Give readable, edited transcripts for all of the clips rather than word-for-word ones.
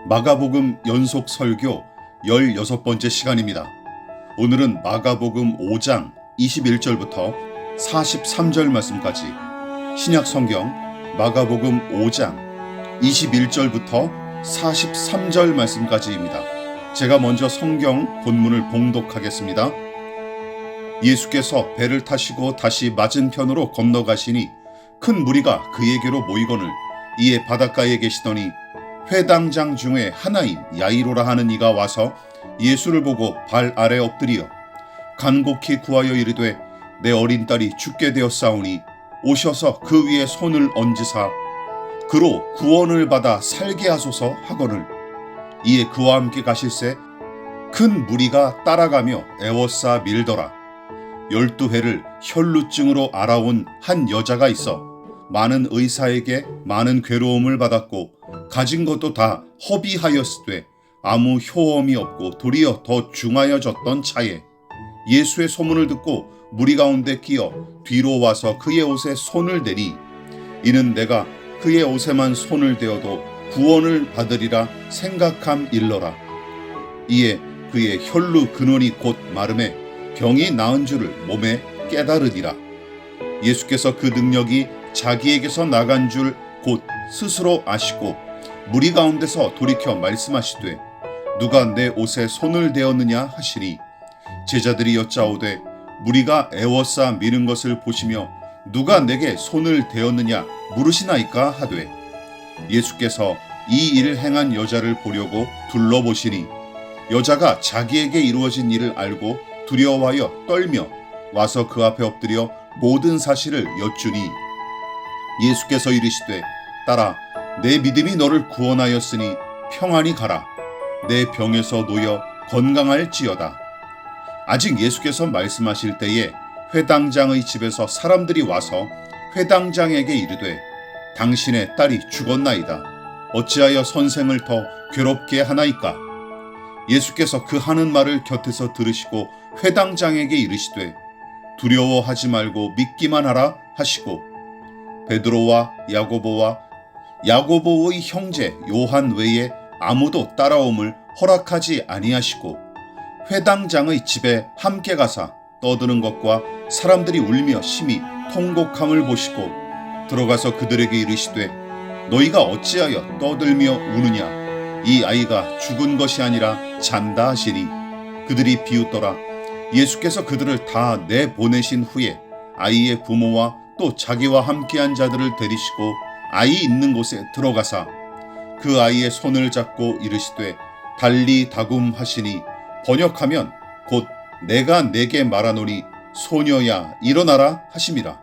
마가복음 연속 설교 16번째 시간입니다. 오늘은 마가복음 5장 21절부터 43절 말씀까지 신약 성경 마가복음 5장 21절부터 43절 말씀까지입니다. 제가 먼저 성경 본문을 봉독하겠습니다. 예수께서 배를 타시고 다시 맞은편으로 건너가시니 큰 무리가 그에게로 모이거늘 이에 바닷가에 계시더니 회당장 중에 하나인 야이로라 하는 이가 와서 예수를 보고 발 아래 엎드리어 간곡히 구하여 이르되 내 어린 딸이 죽게 되었사오니 오셔서 그 위에 손을 얹으사 그로 구원을 받아 살게 하소서 하거늘 이에 그와 함께 가실새 큰 무리가 따라가며 애워싸 밀더라. 12회를 혈루증으로 알아온 한 여자가 있어 많은 의사에게 많은 괴로움을 받았고 가진 것도 다 허비하였으되 아무 효험이 없고 도리어 더 중하여졌던 차에 예수의 소문을 듣고 무리 가운데 끼어 뒤로 와서 그의 옷에 손을 대니 이는 내가 그의 옷에만 손을 대어도 구원을 받으리라 생각함 일러라. 이에 그의 혈루 근원이 곧 마름에 병이 나은 줄을 몸에 깨달으니라. 예수께서 그 능력이 자기에게서 나간 줄 곧 스스로 아시고 무리 가운데서 돌이켜 말씀하시되 누가 내 옷에 손을 대었느냐 하시니 제자들이 여짜오되 무리가 애워싸 미는 것을 보시며 누가 내게 손을 대었느냐 물으시나이까 하되 예수께서 이 일을 행한 여자를 보려고 둘러보시니 여자가 자기에게 이루어진 일을 알고 두려워하여 떨며 와서 그 앞에 엎드려 모든 사실을 여쭈니 예수께서 이르시되 딸아 내 믿음이 너를 구원하였으니 평안히 가라. 내 병에서 놓여 건강할지어다. 아직 예수께서 말씀하실 때에 회당장의 집에서 사람들이 와서 회당장에게 이르되 당신의 딸이 죽었나이다. 어찌하여 선생을 더 괴롭게 하나이까? 예수께서 그 하는 말을 곁에서 들으시고 회당장에게 이르시되 두려워하지 말고 믿기만 하라 하시고 베드로와 야고보의 형제 요한 외에 아무도 따라옴을 허락하지 아니하시고 회당장의 집에 함께 가사 떠드는 것과 사람들이 울며 심히 통곡함을 보시고 들어가서 그들에게 이르시되 너희가 어찌하여 떠들며 우느냐 이 아이가 죽은 것이 아니라 잔다 하시니 그들이 비웃더라. 예수께서 그들을 다 내보내신 후에 아이의 부모와 또 자기와 함께한 자들을 데리시고 아이 있는 곳에 들어가사 그 아이의 손을 잡고 이르시되 달리 다굼 하시니 번역하면 곧 내가 내게 말하노니 소녀야 일어나라 하심이라.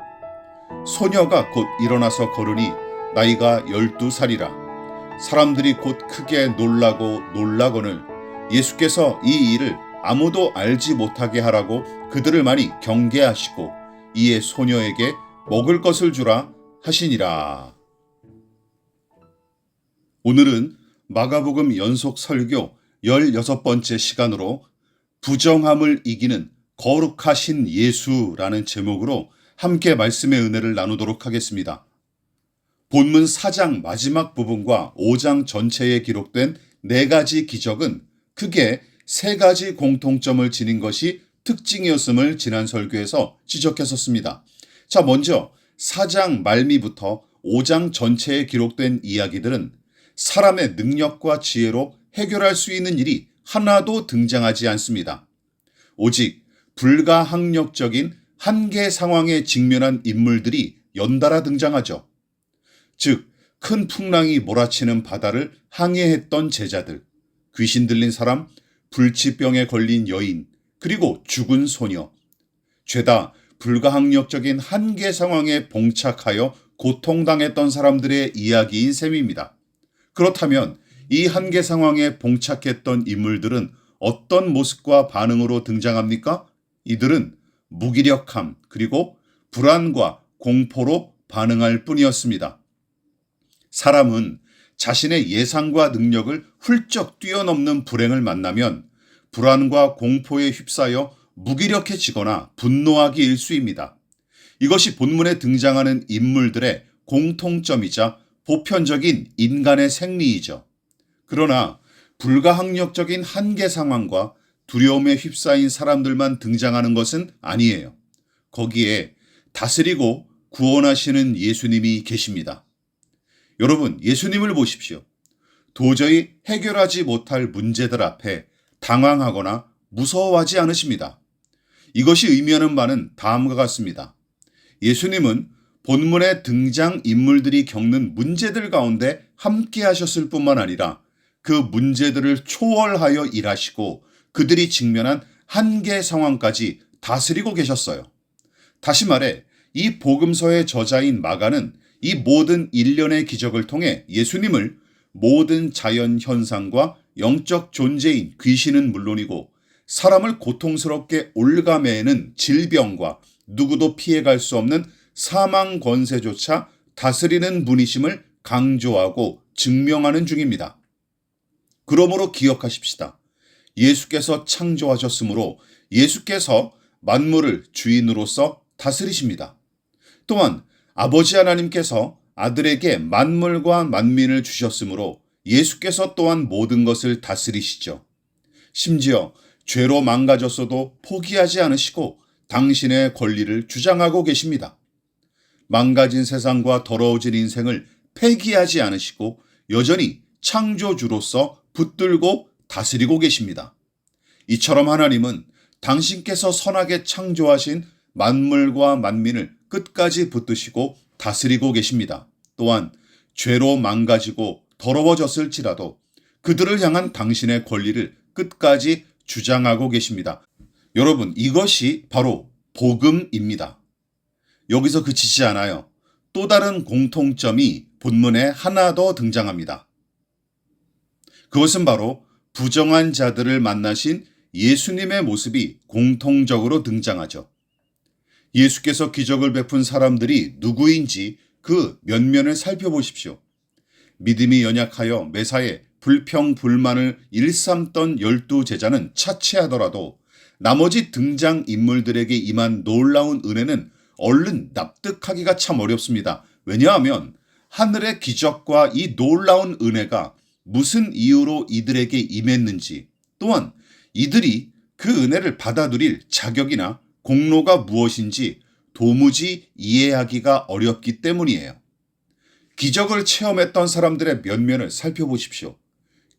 소녀가 곧 일어나서 걸으니 나이가 12살이라. 사람들이 곧 크게 놀라거늘 예수께서 이 일을 아무도 알지 못하게 하라고 그들을 많이 경계하시고 이에 소녀에게 먹을 것을 주라 하시니라. 오늘은 마가복음 연속 설교 16번째 시간으로 부정함을 이기는 거룩하신 예수라는 제목으로 함께 말씀의 은혜를 나누도록 하겠습니다. 본문 4장 마지막 부분과 5장 전체에 기록된 4가지 기적은 크게 3가지 공통점을 지닌 것이 특징이었음을 지난 설교에서 지적했었습니다. 자, 먼저 4장 말미부터 5장 전체에 기록된 이야기들은 사람의 능력과 지혜로 해결할 수 있는 일이 하나도 등장하지 않습니다. 오직 불가항력적인 한계 상황에 직면한 인물들이 연달아 등장하죠. 즉, 큰 풍랑이 몰아치는 바다를 항해했던 제자들, 귀신 들린 사람, 불치병에 걸린 여인, 그리고 죽은 소녀, 죄다 불가항력적인 한계 상황에 봉착하여 고통당했던 사람들의 이야기인 셈입니다. 그렇다면 이 한계 상황에 봉착했던 인물들은 어떤 모습과 반응으로 등장합니까? 이들은 무기력함 그리고 불안과 공포로 반응할 뿐이었습니다. 사람은 자신의 예상과 능력을 훌쩍 뛰어넘는 불행을 만나면 불안과 공포에 휩싸여 무기력해지거나 분노하기 일쑤입니다. 이것이 본문에 등장하는 인물들의 공통점이자 보편적인 인간의 생리이죠. 그러나 불가항력적인 한계 상황과 두려움에 휩싸인 사람들만 등장하는 것은 아니에요. 거기에 다스리고 구원하시는 예수님이 계십니다. 여러분, 예수님을 보십시오. 도저히 해결하지 못할 문제들 앞에 당황하거나 무서워하지 않으십니다. 이것이 의미하는 바는 다음과 같습니다. 예수님은 본문의 등장 인물들이 겪는 문제들 가운데 함께 하셨을 뿐만 아니라 그 문제들을 초월하여 일하시고 그들이 직면한 한계 상황까지 다스리고 계셨어요. 다시 말해 이 복음서의 저자인 마가는 이 모든 일련의 기적을 통해 예수님을 모든 자연 현상과 영적 존재인 귀신은 물론이고 사람을 고통스럽게 올가매는 질병과 누구도 피해갈 수 없는 사망 권세조차 다스리는 분이심을 강조하고 증명하는 중입니다. 그러므로 기억하십시다. 예수께서 창조하셨으므로 예수께서 만물을 주인으로서 다스리십니다. 또한 아버지 하나님께서 아들에게 만물과 만민을 주셨으므로 예수께서 또한 모든 것을 다스리시죠. 심지어 죄로 망가졌어도 포기하지 않으시고 당신의 권리를 주장하고 계십니다. 망가진 세상과 더러워진 인생을 폐기하지 않으시고 여전히 창조주로서 붙들고 다스리고 계십니다. 이처럼 하나님은 당신께서 선하게 창조하신 만물과 만민을 끝까지 붙드시고 다스리고 계십니다. 또한 죄로 망가지고 더러워졌을지라도 그들을 향한 당신의 권리를 끝까지 주장하고 계십니다. 여러분, 이것이 바로 복음입니다. 여기서 그치지 않아요. 또 다른 공통점이 본문에 하나 더 등장합니다. 그것은 바로 부정한 자들을 만나신 예수님의 모습이 공통적으로 등장하죠. 예수께서 기적을 베푼 사람들이 누구인지 그 면면을 살펴보십시오. 믿음이 연약하여 매사에 불평불만을 일삼던 12제자는 차치하더라도 나머지 등장 인물들에게 임한 놀라운 은혜는 얼른 납득하기가 참 어렵습니다. 왜냐하면 하늘의 기적과 이 놀라운 은혜가 무슨 이유로 이들에게 임했는지, 또한 이들이 그 은혜를 받아들일 자격이나 공로가 무엇인지 도무지 이해하기가 어렵기 때문이에요. 기적을 체험했던 사람들의 면면을 살펴보십시오.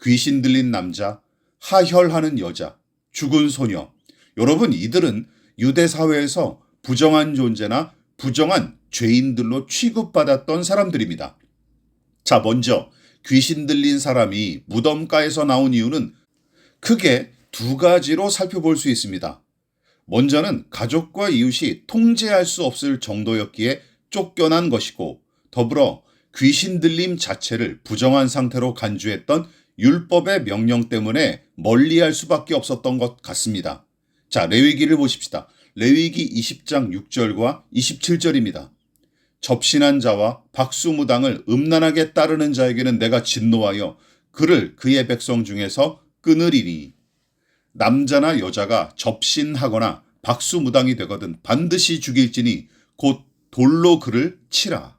귀신 들린 남자, 하혈하는 여자, 죽은 소녀. 여러분, 이들은 유대 사회에서 부정한 존재나 부정한 죄인들로 취급받았던 사람들입니다. 자, 먼저 귀신 들린 사람이 무덤가에서 나온 이유는 크게 두 가지로 살펴볼 수 있습니다. 먼저는 가족과 이웃이 통제할 수 없을 정도였기에 쫓겨난 것이고, 더불어 귀신 들림 자체를 부정한 상태로 간주했던 율법의 명령 때문에 멀리할 수밖에 없었던 것 같습니다. 자, 레위기를 보십시다. 레위기 20장 6절과 27절입니다. 접신한 자와 박수무당을 음란하게 따르는 자에게는 내가 진노하여 그를 그의 백성 중에서 끊으리니, 남자나 여자가 접신하거나 박수무당이 되거든 반드시 죽일지니 곧 돌로 그를 치라.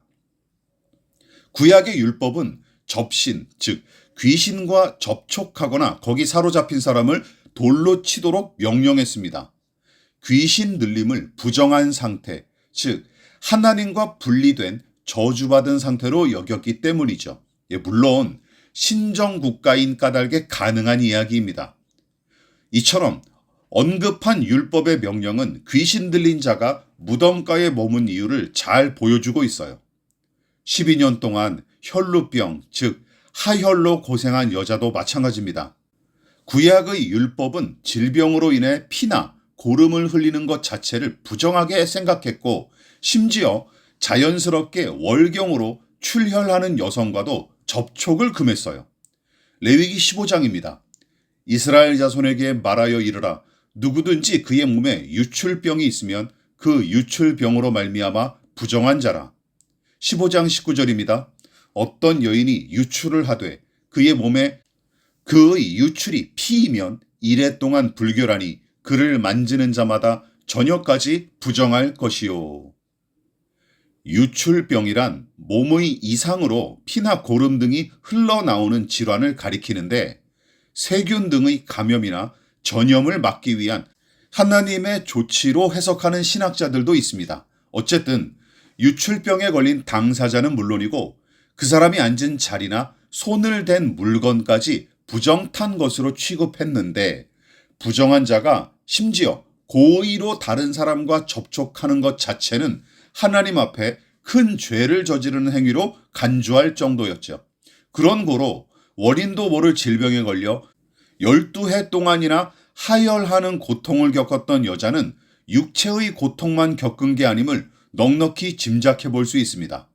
구약의 율법은 접신, 즉 귀신과 접촉하거나 거기 사로잡힌 사람을 돌로 치도록 명령했습니다. 귀신 들림을 부정한 상태, 즉 하나님과 분리된 저주받은 상태로 여겼기 때문이죠. 물론 신정국가인 까닭에 가능한 이야기입니다. 이처럼 언급한 율법의 명령은 귀신 들린 자가 무덤가에 머문 이유를 잘 보여주고 있어요. 12년 동안 혈루병, 즉 하혈로 고생한 여자도 마찬가지입니다. 구약의 율법은 질병으로 인해 피나 고름을 흘리는 것 자체를 부정하게 생각했고, 심지어 자연스럽게 월경으로 출혈하는 여성과도 접촉을 금했어요. 레위기 15장입니다. 이스라엘 자손에게 말하여 이르라. 누구든지 그의 몸에 유출병이 있으면 그 유출병으로 말미암아 부정한 자라. 15장 19절입니다. 어떤 여인이 유출을 하되 그의 몸에 그의 유출이 피이면 이래 동안 불결하니 그를 만지는 자마다 저녁까지 부정할 것이요. 유출병이란 몸의 이상으로 피나 고름 등이 흘러나오는 질환을 가리키는데 세균 등의 감염이나 전염을 막기 위한 하나님의 조치로 해석하는 신학자들도 있습니다. 어쨌든 유출병에 걸린 당사자는 물론이고 그 사람이 앉은 자리나 손을 댄 물건까지 부정탄 것으로 취급했는데 부정한 자가 심지어 고의로 다른 사람과 접촉하는 것 자체는 하나님 앞에 큰 죄를 저지르는 행위로 간주할 정도였죠. 그런 고로 원인도 모를 질병에 걸려 12해 동안이나 하혈하는 고통을 겪었던 여자는 육체의 고통만 겪은 게 아님을 넉넉히 짐작해 볼 수 있습니다.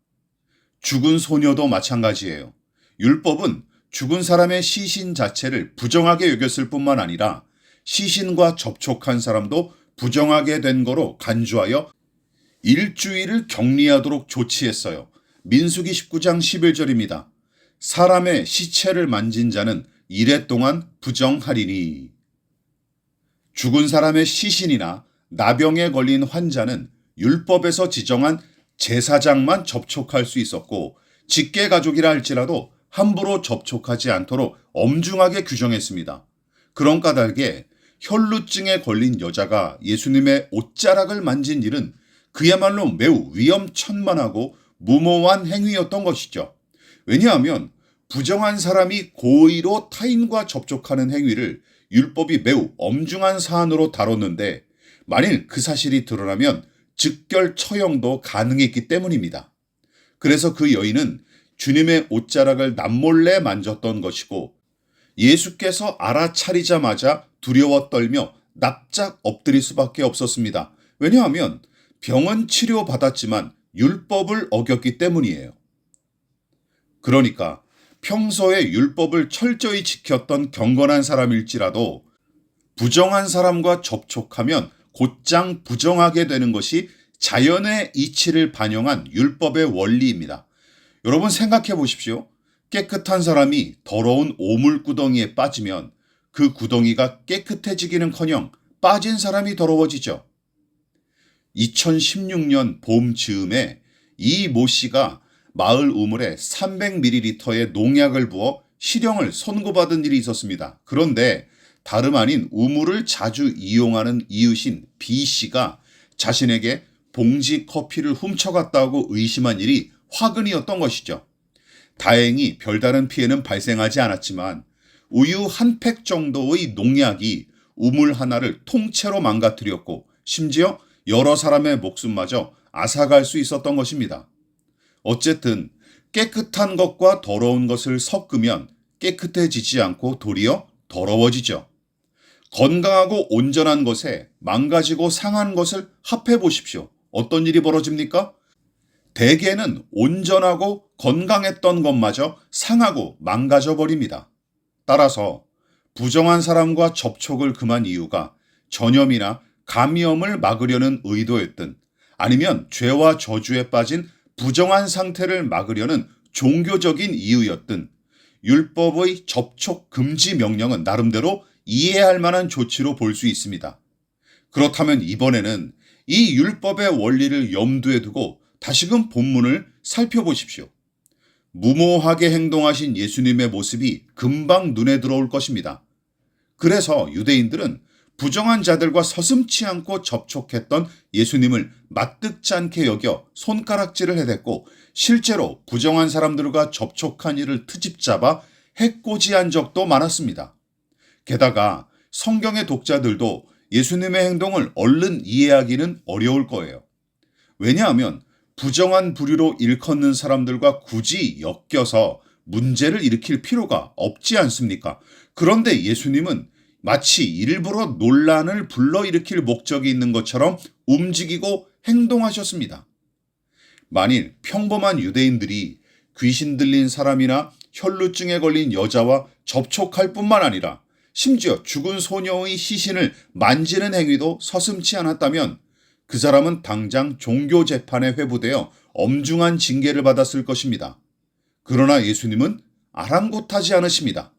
죽은 소녀도 마찬가지예요. 율법은 죽은 사람의 시신 자체를 부정하게 여겼을 뿐만 아니라 시신과 접촉한 사람도 부정하게 된 거로 간주하여 일주일을 격리하도록 조치했어요. 민수기 19장 11절입니다. 사람의 시체를 만진 자는 이래 동안 부정하리니. 죽은 사람의 시신이나 나병에 걸린 환자는 율법에서 지정한 제사장만 접촉할 수 있었고 직계 가족이라 할지라도 함부로 접촉하지 않도록 엄중하게 규정했습니다. 그런 까닭에 혈루증에 걸린 여자가 예수님의 옷자락을 만진 일은 그야말로 매우 위험천만하고 무모한 행위였던 것이죠. 왜냐하면 부정한 사람이 고의로 타인과 접촉하는 행위를 율법이 매우 엄중한 사안으로 다뤘는데 만일 그 사실이 드러나면 즉결 처형도 가능했기 때문입니다. 그래서 그 여인은 주님의 옷자락을 남몰래 만졌던 것이고 예수께서 알아차리자마자 두려워 떨며 납작 엎드릴 수밖에 없었습니다. 왜냐하면 병은 치료받았지만 율법을 어겼기 때문이에요. 그러니까 평소에 율법을 철저히 지켰던 경건한 사람일지라도 부정한 사람과 접촉하면 곧장 부정하게 되는 것이 자연의 이치를 반영한 율법의 원리입니다. 여러분 생각해 보십시오. 깨끗한 사람이 더러운 오물구덩이에 빠지면 그 구덩이가 깨끗해지기는커녕 빠진 사람이 더러워지죠. 2016년 봄 즈음에 이 모 씨가 마을 우물에 300ml의 농약을 부어 실형을 선고받은 일이 있었습니다. 그런데 다름 아닌 우물을 자주 이용하는 이웃인 B 씨가 자신에게 봉지 커피를 훔쳐갔다고 의심한 일이 화근이었던 것이죠. 다행히 별다른 피해는 발생하지 않았지만 우유 한 팩 정도의 농약이 우물 하나를 통째로 망가뜨렸고 심지어 여러 사람의 목숨마저 앗아갈 수 있었던 것입니다. 어쨌든 깨끗한 것과 더러운 것을 섞으면 깨끗해지지 않고 도리어 더러워지죠. 건강하고 온전한 것에 망가지고 상한 것을 합해 보십시오. 어떤 일이 벌어집니까? 대개는 온전하고 건강했던 것마저 상하고 망가져 버립니다. 따라서 부정한 사람과 접촉을 금한 이유가 전염이나 감염을 막으려는 의도였든 아니면 죄와 저주에 빠진 부정한 상태를 막으려는 종교적인 이유였든 율법의 접촉 금지 명령은 나름대로 이해할 만한 조치로 볼 수 있습니다. 그렇다면 이번에는 이 율법의 원리를 염두에 두고 다시금 본문을 살펴보십시오. 무모하게 행동하신 예수님의 모습이 금방 눈에 들어올 것입니다. 그래서 유대인들은 부정한 자들과 서슴지 않고 접촉했던 예수님을 맞득지 않게 여겨 손가락질을 해댔고 실제로 부정한 사람들과 접촉한 이를 트집잡아 해코지한 적도 많았습니다. 게다가 성경의 독자들도 예수님의 행동을 얼른 이해하기는 어려울 거예요. 왜냐하면 부정한 부류로 일컫는 사람들과 굳이 엮여서 문제를 일으킬 필요가 없지 않습니까? 그런데 예수님은 마치 일부러 논란을 불러일으킬 목적이 있는 것처럼 움직이고 행동하셨습니다. 만일 평범한 유대인들이 귀신 들린 사람이나 혈루증에 걸린 여자와 접촉할 뿐만 아니라 심지어 죽은 소녀의 시신을 만지는 행위도 서슴지 않았다면 그 사람은 당장 종교재판에 회부되어 엄중한 징계를 받았을 것입니다. 그러나 예수님은 아랑곳하지 않으십니다.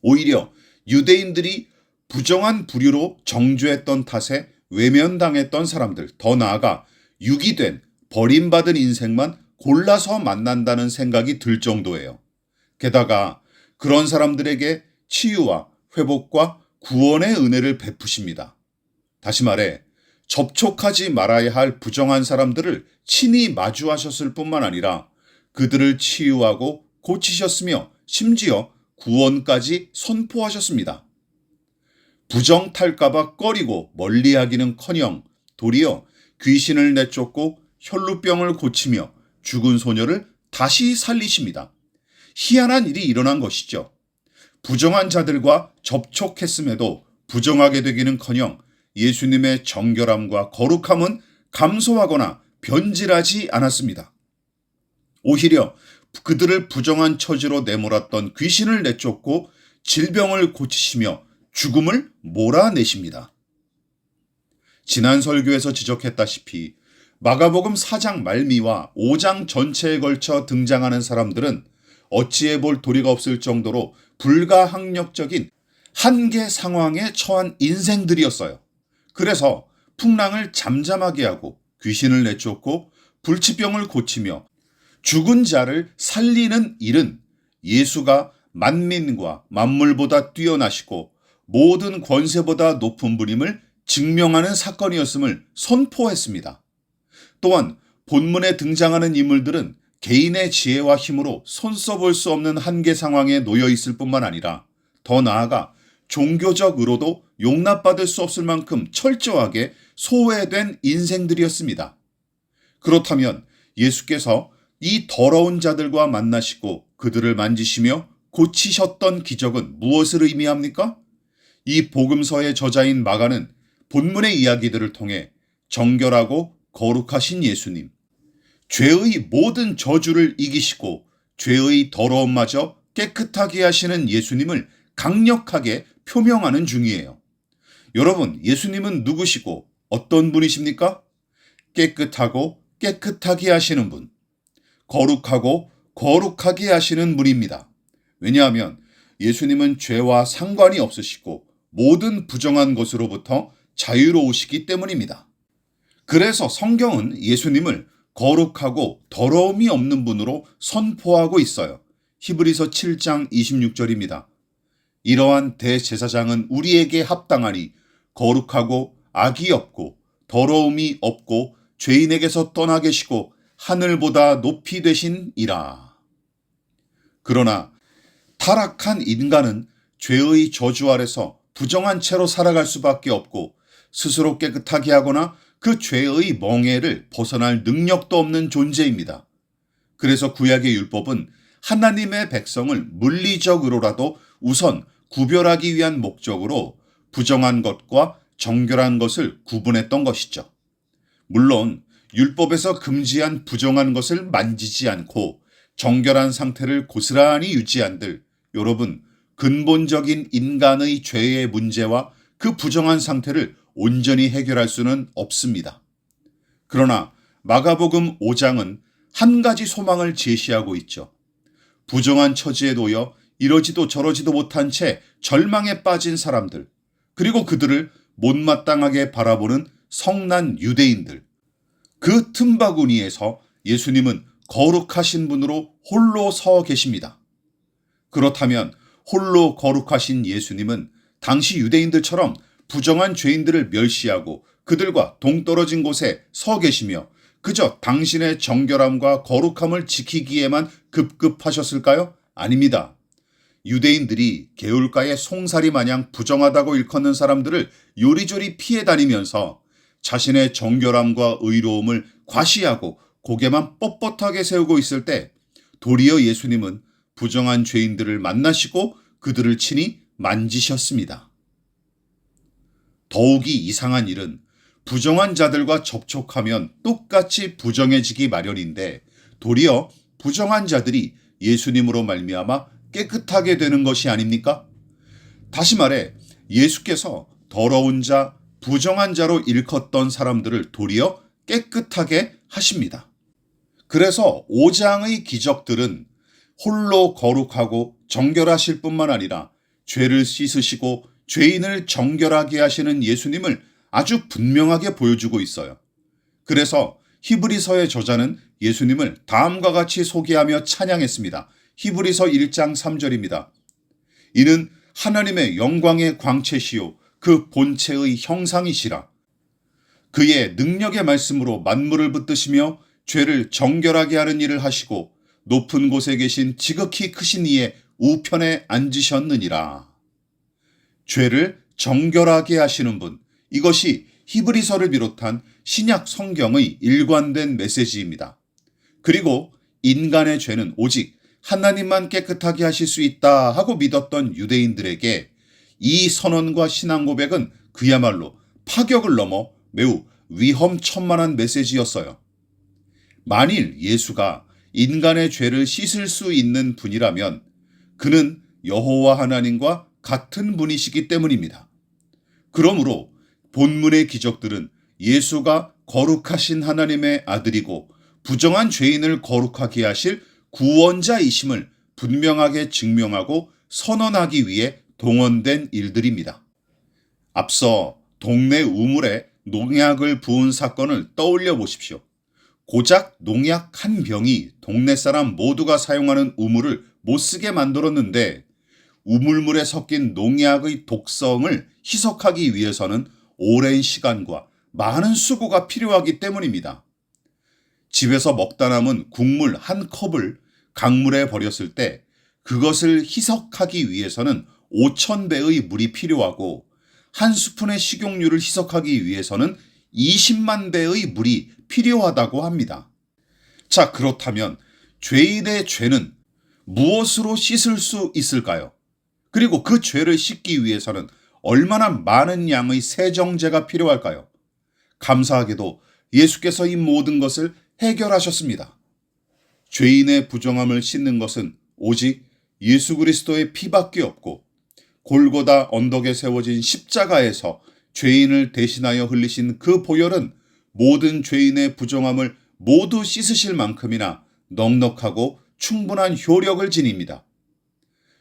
오히려 유대인들이 부정한 부류로 정죄했던 탓에 외면당했던 사람들, 더 나아가 유기된 버림받은 인생만 골라서 만난다는 생각이 들 정도예요. 게다가 그런 사람들에게 치유와 회복과 구원의 은혜를 베푸십니다. 다시 말해 접촉하지 말아야 할 부정한 사람들을 친히 마주하셨을 뿐만 아니라 그들을 치유하고 고치셨으며 심지어 구원까지 선포하셨습니다. 부정탈까봐 꺼리고 멀리하기는커녕 도리어 귀신을 내쫓고 혈루병을 고치며 죽은 소녀를 다시 살리십니다. 희한한 일이 일어난 것이죠. 부정한 자들과 접촉했음에도 부정하게 되기는커녕 예수님의 정결함과 거룩함은 감소하거나 변질하지 않았습니다. 오히려 그들을 부정한 처지로 내몰았던 귀신을 내쫓고 질병을 고치시며 죽음을 몰아내십니다. 지난 설교에서 지적했다시피 마가복음 4장 말미와 5장 전체에 걸쳐 등장하는 사람들은 어찌해 볼 도리가 없을 정도로 불가항력적인 한계 상황에 처한 인생들이었어요. 그래서 풍랑을 잠잠하게 하고 귀신을 내쫓고 불치병을 고치며 죽은 자를 살리는 일은 예수가 만민과 만물보다 뛰어나시고 모든 권세보다 높은 분임을 증명하는 사건이었음을 선포했습니다. 또한 본문에 등장하는 인물들은 개인의 지혜와 힘으로 손써볼 수 없는 한계 상황에 놓여 있을 뿐만 아니라 더 나아가 종교적으로도 용납받을 수 없을 만큼 철저하게 소외된 인생들이었습니다. 그렇다면 예수께서 이 더러운 자들과 만나시고 그들을 만지시며 고치셨던 기적은 무엇을 의미합니까? 이 복음서의 저자인 마가는 본문의 이야기들을 통해 정결하고 거룩하신 예수님, 죄의 모든 저주를 이기시고 죄의 더러움마저 깨끗하게 하시는 예수님을 강력하게 표명하는 중이에요. 여러분, 예수님은 누구시고 어떤 분이십니까? 깨끗하고 깨끗하게 하시는 분, 거룩하고 거룩하게 하시는 분입니다. 왜냐하면 예수님은 죄와 상관이 없으시고 모든 부정한 것으로부터 자유로우시기 때문입니다. 그래서 성경은 예수님을 거룩하고 더러움이 없는 분으로 선포하고 있어요. 히브리서 7장 26절입니다. 이러한 대제사장은 우리에게 합당하니 거룩하고 악이 없고 더러움이 없고 죄인에게서 떠나 계시고 하늘보다 높이 되신 이라. 그러나 타락한 인간은 죄의 저주 아래서 부정한 채로 살아갈 수밖에 없고 스스로 깨끗하게 하거나 그 죄의 멍에를 벗어날 능력도 없는 존재입니다. 그래서 구약의 율법은 하나님의 백성을 물리적으로라도 우선 구별하기 위한 목적으로 부정한 것과 정결한 것을 구분했던 것이죠. 물론 율법에서 금지한 부정한 것을 만지지 않고 정결한 상태를 고스란히 유지한들 여러분, 근본적인 인간의 죄의 문제와 그 부정한 상태를 온전히 해결할 수는 없습니다. 그러나 마가복음 5장은 한 가지 소망을 제시하고 있죠. 부정한 처지에 놓여 이러지도 저러지도 못한 채 절망에 빠진 사람들, 그리고 그들을 못마땅하게 바라보는 성난 유대인들, 그 틈바구니에서 예수님은 거룩하신 분으로 홀로 서 계십니다. 그렇다면 홀로 거룩하신 예수님은 당시 유대인들처럼 부정한 죄인들을 멸시하고 그들과 동떨어진 곳에 서 계시며 그저 당신의 정결함과 거룩함을 지키기에만 급급하셨을까요? 아닙니다. 유대인들이 개울가의 송사리 마냥 부정하다고 일컫는 사람들을 요리조리 피해 다니면서 자신의 정결함과 의로움을 과시하고 고개만 뻣뻣하게 세우고 있을 때 도리어 예수님은 부정한 죄인들을 만나시고 그들을 친히 만지셨습니다. 더욱이 이상한 일은 부정한 자들과 접촉하면 똑같이 부정해지기 마련인데 도리어 부정한 자들이 예수님으로 말미암아 깨끗하게 되는 것이 아닙니까? 다시 말해 예수께서 더러운 자, 부정한 자로 일컫던 사람들을 도리어 깨끗하게 하십니다. 그래서 5장의 기적들은 홀로 거룩하고 정결하실 뿐만 아니라 죄를 씻으시고 죄인을 정결하게 하시는 예수님을 아주 분명하게 보여주고 있어요. 그래서 히브리서의 저자는 예수님을 다음과 같이 소개하며 찬양했습니다. 히브리서 1장 3절입니다. 이는 하나님의 영광의 광채시요 그 본체의 형상이시라. 그의 능력의 말씀으로 만물을 붙드시며 죄를 정결하게 하는 일을 하시고 높은 곳에 계신 지극히 크신 이의 우편에 앉으셨느니라. 죄를 정결하게 하시는 분, 이것이 히브리서를 비롯한 신약 성경의 일관된 메시지입니다. 그리고 인간의 죄는 오직 하나님만 깨끗하게 하실 수 있다 하고 믿었던 유대인들에게 이 선언과 신앙 고백은 그야말로 파격을 넘어 매우 위험천만한 메시지였어요. 만일 예수가 인간의 죄를 씻을 수 있는 분이라면 그는 여호와 하나님과 같은 분이시기 때문입니다. 그러므로 본문의 기적들은 예수가 거룩하신 하나님의 아들이고 부정한 죄인을 거룩하게 하실 구원자이심을 분명하게 증명하고 선언하기 위해 동원된 일들입니다. 앞서 동네 우물에 농약을 부은 사건을 떠올려 보십시오. 고작 농약 한 병이 동네 사람 모두가 사용하는 우물을 못쓰게 만들었는데 우물물에 섞인 농약의 독성을 희석하기 위해서는 오랜 시간과 많은 수고가 필요하기 때문입니다. 집에서 먹다 남은 국물 한 컵을 강물에 버렸을 때 그것을 희석하기 위해서는 5,000배의 물이 필요하고 한 스푼의 식용유를 희석하기 위해서는 20만 배의 물이 필요하다고 합니다. 자, 그렇다면 죄인의 죄는 무엇으로 씻을 수 있을까요? 그리고 그 죄를 씻기 위해서는 얼마나 많은 양의 세정제가 필요할까요? 감사하게도 예수께서 이 모든 것을 해결하셨습니다. 죄인의 부정함을 씻는 것은 오직 예수 그리스도의 피밖에 없고 골고다 언덕에 세워진 십자가에서 죄인을 대신하여 흘리신 그 보혈은 모든 죄인의 부정함을 모두 씻으실 만큼이나 넉넉하고 충분한 효력을 지닙니다.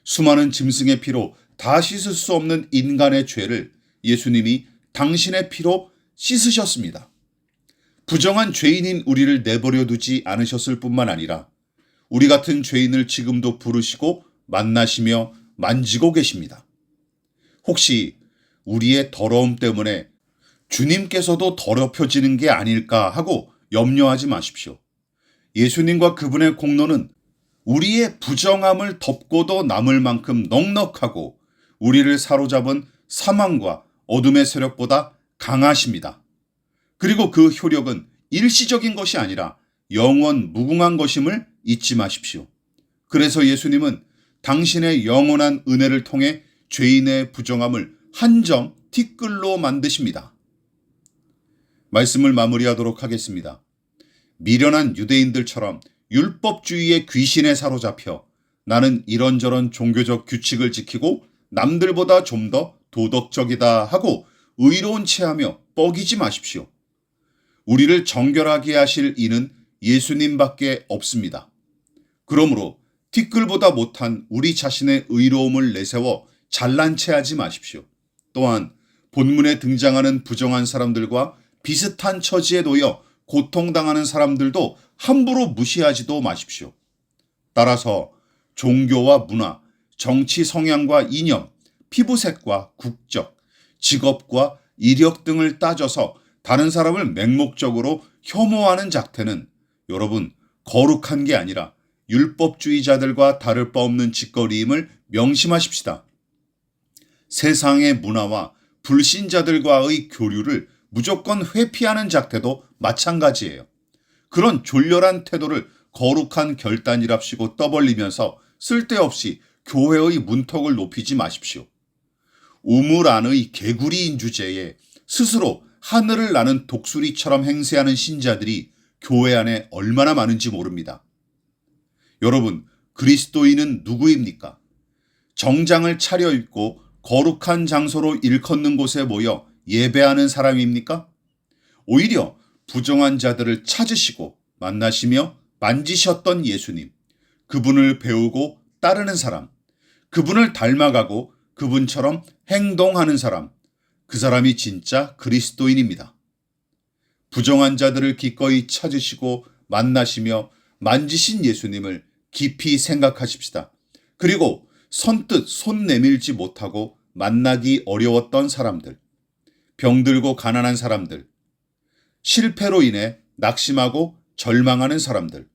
수많은 짐승의 피로 다 씻을 수 없는 인간의 죄를 예수님이 당신의 피로 씻으셨습니다. 부정한 죄인인 우리를 내버려 두지 않으셨을 뿐만 아니라 우리 같은 죄인을 지금도 부르시고 만나시며 만지고 계십니다. 혹시 우리의 더러움 때문에 주님께서도 더럽혀지는 게 아닐까 하고 염려하지 마십시오. 예수님과 그분의 공로는 우리의 부정함을 덮고도 남을 만큼 넉넉하고 우리를 사로잡은 사망과 어둠의 세력보다 강하십니다. 그리고 그 효력은 일시적인 것이 아니라 영원 무궁한 것임을 잊지 마십시오. 그래서 예수님은 당신의 영원한 은혜를 통해 죄인의 부정함을 한 점 티끌로 만드십니다. 말씀을 마무리하도록 하겠습니다. 미련한 유대인들처럼 율법주의의 귀신에 사로잡혀 나는 이런저런 종교적 규칙을 지키고 남들보다 좀 더 도덕적이다 하고 의로운 체하며 뻐기지 마십시오. 우리를 정결하게 하실 이는 예수님밖에 없습니다. 그러므로 티끌보다 못한 우리 자신의 의로움을 내세워 잘난 체하지 마십시오. 또한 본문에 등장하는 부정한 사람들과 비슷한 처지에 놓여 고통당하는 사람들도 함부로 무시하지도 마십시오. 따라서 종교와 문화, 정치 성향과 이념, 피부색과 국적, 직업과 이력 등을 따져서 다른 사람을 맹목적으로 혐오하는 작태는 여러분 거룩한 게 아니라 율법주의자들과 다를 바 없는 짓거리임을 명심하십시다. 세상의 문화와 불신자들과의 교류를 무조건 회피하는 작태도 마찬가지예요. 그런 졸렬한 태도를 거룩한 결단이랍시고 떠벌리면서 쓸데없이 교회의 문턱을 높이지 마십시오. 우물 안의 개구리인 주제에 스스로 하늘을 나는 독수리처럼 행세하는 신자들이 교회 안에 얼마나 많은지 모릅니다. 여러분, 그리스도인은 누구입니까? 정장을 차려입고 거룩한 장소로 일컫는 곳에 모여 예배하는 사람입니까? 오히려 부정한 자들을 찾으시고 만나시며 만지셨던 예수님, 그분을 배우고 따르는 사람, 그분을 닮아가고 그분처럼 행동하는 사람, 그 사람이 진짜 그리스도인입니다. 부정한 자들을 기꺼이 찾으시고 만나시며 만지신 예수님을 깊이 생각하십시다. 그리고 선뜻 손 내밀지 못하고 만나기 어려웠던 사람들, 병들고 가난한 사람들, 실패로 인해 낙심하고 절망하는 사람들,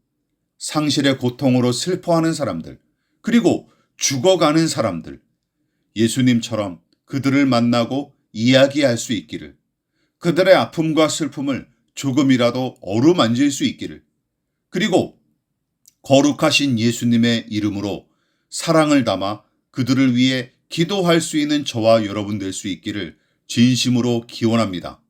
상실의 고통으로 슬퍼하는 사람들, 그리고 죽어가는 사람들, 예수님처럼 그들을 만나고 이야기할 수 있기를, 그들의 아픔과 슬픔을 조금이라도 어루만질 수 있기를, 그리고 거룩하신 예수님의 이름으로 사랑을 담아 그들을 위해 기도할 수 있는 저와 여러분 될 수 있기를 진심으로 기원합니다.